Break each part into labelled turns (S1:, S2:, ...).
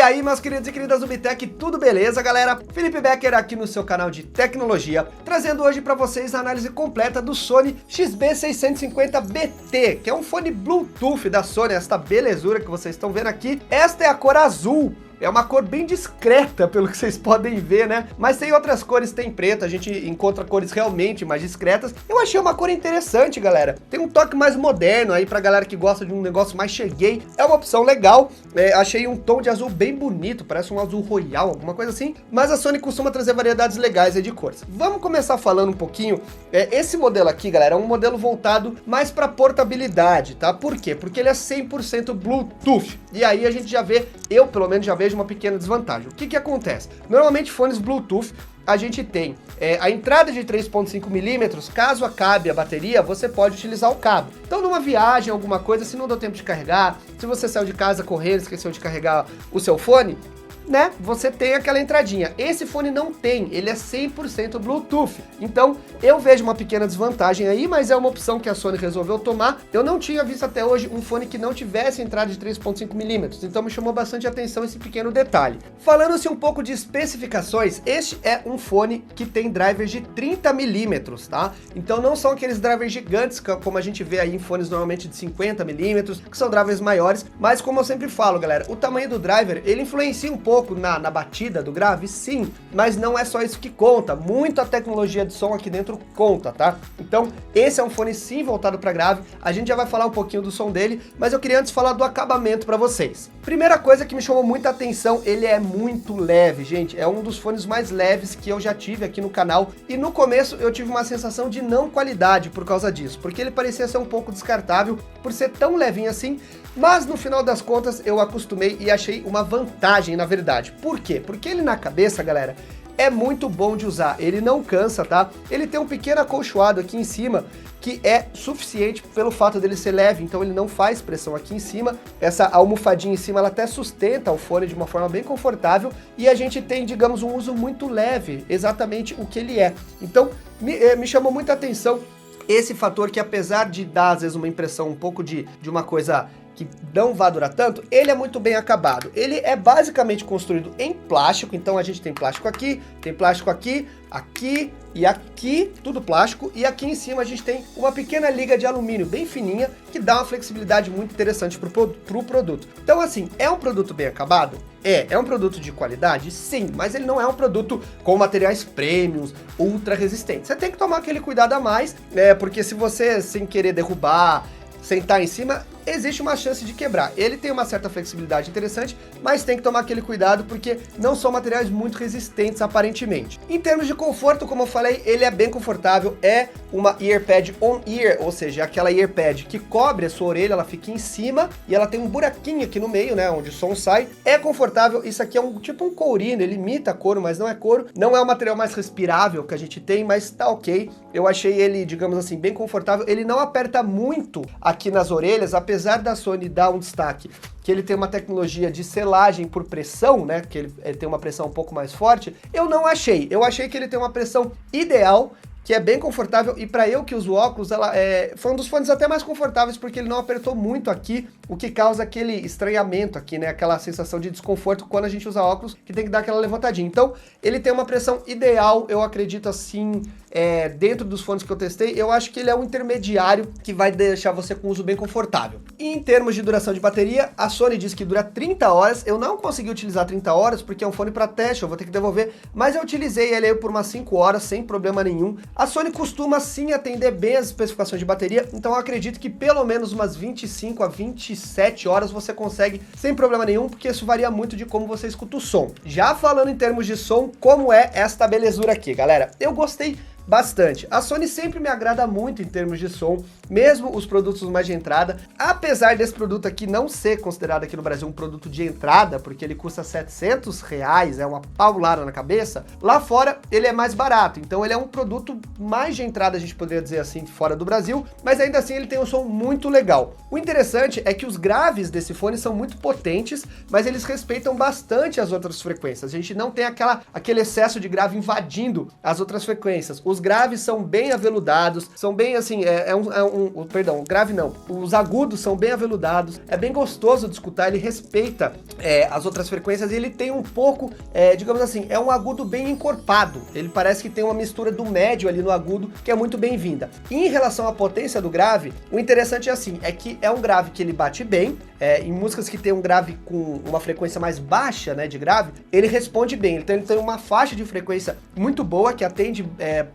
S1: aí, meus queridos e queridas do Bitec, tudo beleza, galera? Felipe Becker aqui no seu canal de tecnologia, trazendo hoje para vocês a análise completa do Sony XB650BT, que é um fone Bluetooth da Sony, esta belezura que vocês estão vendo aqui. Esta é a cor azul. É uma cor bem discreta, pelo que vocês podem ver, né? Mas tem outras cores, tem preto, a gente encontra cores realmente mais discretas. Eu achei uma cor interessante, galera. Tem um toque mais moderno aí pra galera que gosta de um negócio mais cheguei. É uma opção legal. Achei um tom de azul bem bonito, parece um azul royal, alguma coisa assim. Mas a Sony costuma trazer variedades legais aí de cores. Vamos começar falando um pouquinho. Esse modelo aqui, galera, é um modelo voltado mais pra portabilidade, tá? Por quê? Porque ele é 100% Bluetooth. E aí a gente já vê, eu pelo menos já vejo uma pequena desvantagem. O que que acontece? Normalmente fones Bluetooth, a gente tem a entrada de 3.5 milímetros, caso acabe a bateria, você pode utilizar o cabo. Então numa viagem, alguma coisa, se não deu tempo de carregar, se você saiu de casa correndo, esqueceu de carregar o seu fone, né, você tem aquela entradinha. Esse fone não tem, ele é 100% Bluetooth. Então, eu vejo uma pequena desvantagem aí, mas é uma opção que a Sony resolveu tomar. Eu não tinha visto até hoje um fone que não tivesse entrada de 3.5 milímetros, então me chamou bastante atenção esse pequeno detalhe. Falando-se um pouco de especificações, este é um fone que tem drivers de 30 milímetros, tá? Então não são aqueles drivers gigantes, como a gente vê aí em fones normalmente de 50 milímetros, que são drivers maiores, mas como eu sempre falo, galera, o tamanho do driver, ele influencia um pouco na batida do grave, sim, mas não é só isso que conta, muito a tecnologia de som aqui dentro conta, tá? Então, esse é um fone sim voltado para grave, a gente já vai falar um pouquinho do som dele, mas eu queria antes falar do acabamento para vocês. Primeira coisa que me chamou muita atenção, ele é muito leve, gente, é um dos fones mais leves que eu já tive aqui no canal, e no começo eu tive uma sensação de não qualidade por causa disso, porque ele parecia ser um pouco descartável por ser tão levinho assim, mas no final das contas eu acostumei e achei uma vantagem, na verdade. Por quê? Porque ele na cabeça, galera, é muito bom de usar, ele não cansa, tá? Ele tem um pequeno acolchoado aqui em cima, que é suficiente pelo fato dele ser leve, então ele não faz pressão aqui em cima. Essa almofadinha em cima, ela até sustenta o fone de uma forma bem confortável, e a gente tem, digamos, um uso muito leve, exatamente o que ele é. Então, me chamou muita atenção esse fator que, apesar de dar, às vezes, uma impressão um pouco de uma coisa que não vai durar tanto, ele é muito bem acabado. Ele é basicamente construído em plástico, então a gente tem plástico aqui, aqui e aqui, tudo plástico, e aqui em cima a gente tem uma pequena liga de alumínio bem fininha, que dá uma flexibilidade muito interessante pro produto. Então assim, é um produto bem acabado? É um produto de qualidade? Sim, mas ele não é um produto com materiais premiums, ultra resistentes. Você tem que tomar aquele cuidado a mais, porque se você, sem querer derrubar, sentar em cima, existe uma chance de quebrar. Ele tem uma certa flexibilidade interessante, mas tem que tomar aquele cuidado porque não são materiais muito resistentes aparentemente. Em termos de conforto, como eu falei, ele é bem confortável, é uma earpad on-ear, ou seja, aquela earpad que cobre a sua orelha, ela fica em cima e ela tem um buraquinho aqui no meio, né, onde o som sai. É confortável, isso aqui é tipo um courino, ele imita couro, mas não é couro. Não é o material mais respirável que a gente tem, mas tá ok. Eu achei ele, digamos assim, bem confortável. Ele não aperta muito aqui nas orelhas, apesar da Sony dar um destaque que ele tem uma tecnologia de selagem por pressão, né, que ele tem uma pressão um pouco mais forte, eu não achei. Eu achei que ele tem uma pressão ideal, que é bem confortável, e para eu que uso óculos, foi um dos fones até mais confortáveis, porque ele não apertou muito aqui, o que causa aquele estranhamento aqui, né, aquela sensação de desconforto quando a gente usa óculos, que tem que dar aquela levantadinha. Então, ele tem uma pressão ideal, eu acredito assim, dentro dos fones que eu testei, eu acho que ele é um intermediário que vai deixar você com uso bem confortável. E em termos de duração de bateria, a Sony diz que dura 30 horas, eu não consegui utilizar 30 horas, porque é um fone para teste, eu vou ter que devolver, mas eu utilizei ele aí por umas 5 horas, sem problema nenhum. A Sony costuma sim atender bem as especificações de bateria, então eu acredito que pelo menos umas 25 a 27 horas você consegue sem problema nenhum, porque isso varia muito de como você escuta o som. Já falando em termos de som, como é esta belezura aqui, galera? Eu gostei bastante. A Sony sempre me agrada muito em termos de som, mesmo os produtos mais de entrada, apesar desse produto aqui não ser considerado aqui no Brasil um produto de entrada, porque ele custa R$700, é uma paulada na cabeça, lá fora ele é mais barato, então ele é um produto mais de entrada, a gente poderia dizer assim, fora do Brasil, mas ainda assim ele tem um som muito legal. O interessante é que os graves desse fone são muito potentes, mas eles respeitam bastante as outras frequências, a gente não tem aquele excesso de grave invadindo as outras frequências. os graves são bem aveludados, são bem assim, perdão, o grave não, os agudos são bem aveludados, é bem gostoso de escutar, ele respeita as outras frequências e ele tem um pouco, digamos assim, é um agudo bem encorpado, ele parece que tem uma mistura do médio ali no agudo, que é muito bem-vinda. Em relação à potência do grave, o interessante é assim, é que é um grave que ele bate bem, em músicas que tem um grave com uma frequência mais baixa, né, de grave, ele responde bem, então ele tem uma faixa de frequência muito boa, que atende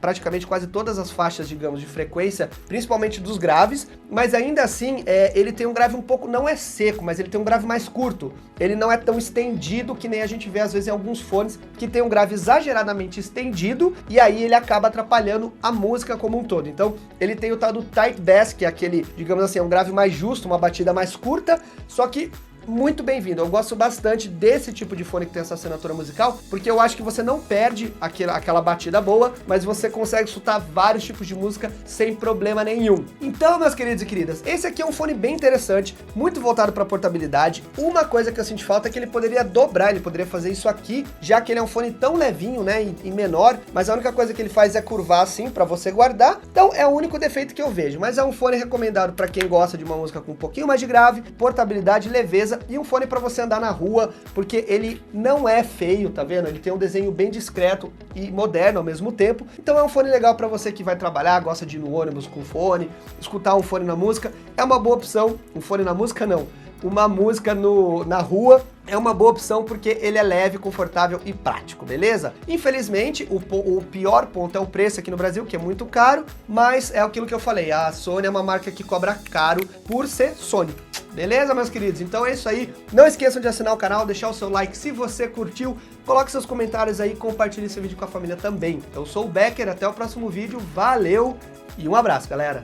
S1: praticamente quase todas as faixas, digamos, de frequência, principalmente dos graves, mas ainda assim, ele tem um grave um pouco, não é seco, mas ele tem um grave mais curto, ele não é tão estendido que nem a gente vê às vezes em alguns fones, que tem um grave exageradamente estendido, e aí ele acaba atrapalhando a música como um todo. Então, ele tem o tal do tight bass, que é aquele, digamos assim, um grave mais justo, uma batida mais curta, só que muito bem-vindo. Eu gosto bastante desse tipo de fone que tem essa assinatura musical, porque eu acho que você não perde aquela batida boa, mas você consegue escutar vários tipos de música sem problema nenhum. Então, meus queridos e queridas, esse aqui é um fone bem interessante, muito voltado para portabilidade. Uma coisa que eu senti falta é que ele poderia dobrar, ele poderia fazer isso aqui, já que ele é um fone tão levinho, né, e menor, mas a única coisa que ele faz é curvar assim para você guardar. Então, é o único defeito que eu vejo, mas é um fone recomendado para quem gosta de uma música com um pouquinho mais de grave, portabilidade, leveza e um fone para você andar na rua, porque ele não é feio, tá vendo? Ele tem um desenho bem discreto e moderno ao mesmo tempo, então é um fone legal para você que vai trabalhar, gosta de ir no ônibus com fone, escutar um fone na música, é uma boa opção. Um fone na música não, uma música na rua é uma boa opção porque ele é leve, confortável e prático, beleza? Infelizmente, o pior ponto é o preço aqui no Brasil, que é muito caro, mas é aquilo que eu falei, a Sony é uma marca que cobra caro por ser Sony. Beleza, meus queridos? Então é isso aí. Não esqueçam de assinar o canal, deixar o seu like se você curtiu, coloque seus comentários aí, compartilhe esse vídeo com a família também. Eu sou o Becker, até o próximo vídeo, valeu e um abraço, galera!